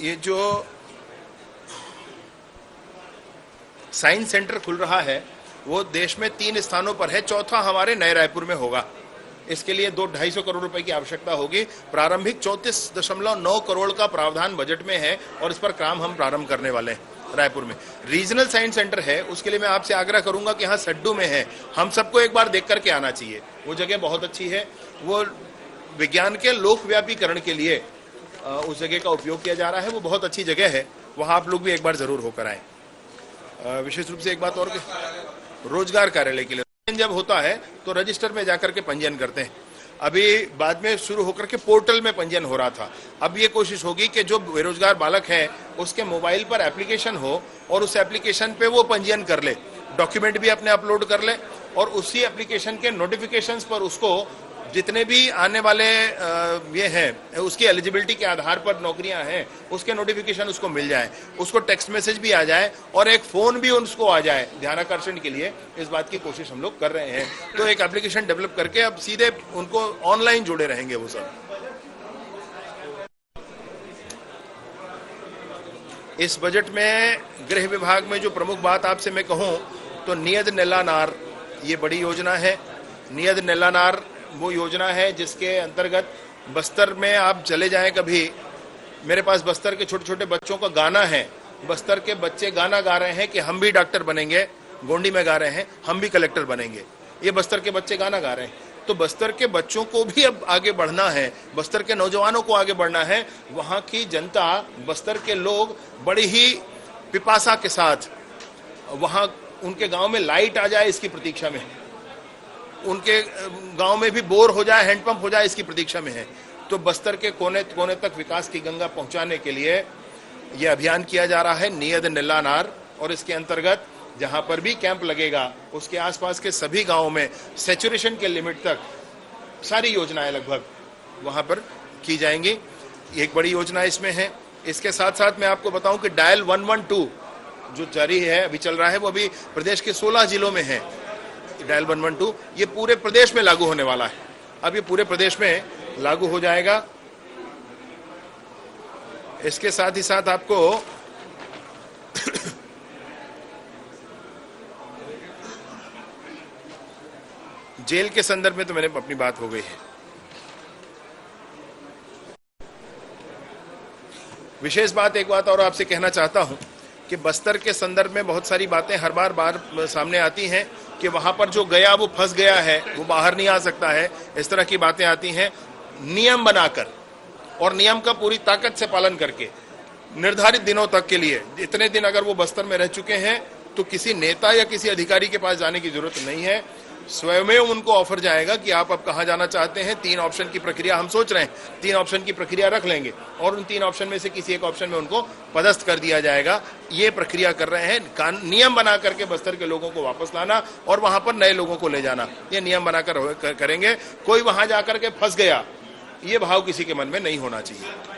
ये जो science centre खुल रहा है वो देश में 3 स्थानों पर है, चौथा हमारे नए रायपुर में होगा। इसके लिए 200-250 करोड़ रुपए की आवश्यकता होगी। प्रारंभिक 34.9 करोड़ का प्रावधान बजट में है और इस पर काम हम प्रारंभ करने वाले हैं रायपुर में। रीजनल साइंस सेंटर है, उसके लिए मैं आपसे आग्रह करूंगा कि हाँ सड्डू में है, हम सबको एक बार देख करके आना चाहिए। वो जगह बहुत अच्छी है, वो विज्ञान के लोकव्यापीकरण के लिए उस जगह का उपयोग किया जा रहा है, वो बहुत अच्छी जगह है, वहाँ आप लोग भी एक बार जरूर होकर आए। विशेष रूप से एक बात और, रोजगार कार्यालय के लिए जब होता है तो रजिस्टर में जाकर के पंजीयन करते हैं। अभी बाद में शुरू होकर के पोर्टल में पंजीयन हो रहा था, अब ये कोशिश होगी कि जो बेरोजगार बालक है उसके मोबाइल पर एप्लीकेशन हो और उस एप्लीकेशन पे वो पंजीयन कर ले, डॉक्यूमेंट भी अपने अपलोड कर ले और उसी एप्लीकेशन के नोटिफिकेशंस पर उसको जितने भी आने वाले ये हैं उसकी एलिजिबिलिटी के आधार पर नौकरियां हैं उसके नोटिफिकेशन उसको मिल जाए, उसको टेक्स्ट मैसेज भी आ जाए और एक फोन भी उसको आ जाए ध्यानाकर्षण के लिए। इस बात की कोशिश हम लोग कर रहे हैं, तो एक एप्लीकेशन डेवलप करके अब सीधे उनको ऑनलाइन जुड़े रहेंगे वो सब। इस बजट में गृह विभाग में जो प्रमुख बात आपसे मैं कहूं तो नियत नेलानार ये बड़ी योजना है। नियत नेलानार वो योजना है जिसके अंतर्गत बस्तर में आप चले जाएं कभी, मेरे पास बस्तर के छोटे छोटे बच्चों का गाना है, बस्तर के बच्चे गाना गा रहे हैं कि हम भी डॉक्टर बनेंगे, गोंडी में गा रहे हैं हम भी कलेक्टर बनेंगे, ये बस्तर के बच्चे गाना गा रहे हैं। तो बस्तर के बच्चों को भी अब आगे बढ़ना है, बस्तर के नौजवानों को आगे बढ़ना है। वहाँ की जनता, बस्तर के लोग बड़ी ही पिपासा के साथ वहाँ उनके गाँव में लाइट आ जाए इसकी प्रतीक्षा में, उनके गांव में भी बोर हो जाए, हैंडपंप हो जाए इसकी प्रतीक्षा में है। तो बस्तर के कोने कोने तक विकास की गंगा पहुंचाने के लिए यह अभियान किया जा रहा है नियत नेलानार, और इसके अंतर्गत जहां पर भी कैंप लगेगा उसके आसपास के सभी गांवों में सैचुरेशन के लिमिट तक सारी योजनाएं लगभग वहां पर की जाएंगी। एक बड़ी योजना इसमें है। इसके साथ साथ मैं आपको बताऊं कि डायल 112 जो जारी है, अभी चल रहा है, वो अभी प्रदेश के 16 जिलों में है। डायल 112 ये पूरे प्रदेश में लागू होने वाला है, अब ये पूरे प्रदेश में लागू हो जाएगा। इसके साथ ही साथ आपको जेल के संदर्भ में तो मैंने अपनी बात हो गई है। विशेष बात, एक बात और आपसे कहना चाहता हूं कि बस्तर के संदर्भ में बहुत सारी बातें हर बार सामने आती हैं कि वहां पर जो गया वो फंस गया है, वो बाहर नहीं आ सकता है, इस तरह की बातें आती हैं। नियम बनाकर और नियम का पूरी ताकत से पालन करके निर्धारित दिनों तक के लिए, इतने दिन अगर वो बस्तर में रह चुके हैं तो किसी नेता या किसी अधिकारी के पास जाने की जरूरत नहीं है, स्वयं उनको ऑफर जाएगा कि आप अब कहाँ जाना चाहते हैं। 3 ऑप्शन की प्रक्रिया हम सोच रहे हैं, 3 ऑप्शन की प्रक्रिया रख लेंगे और उन 3 ऑप्शन में से किसी एक ऑप्शन में उनको पदस्थ कर दिया जाएगा। ये प्रक्रिया कर रहे हैं, नियम बना करके बस्तर के लोगों को वापस लाना और वहां पर नए लोगों को ले जाना, ये नियम बनाकर करेंगे। कोई वहां जाकर के फंस गया, ये भाव किसी के मन में नहीं होना चाहिए।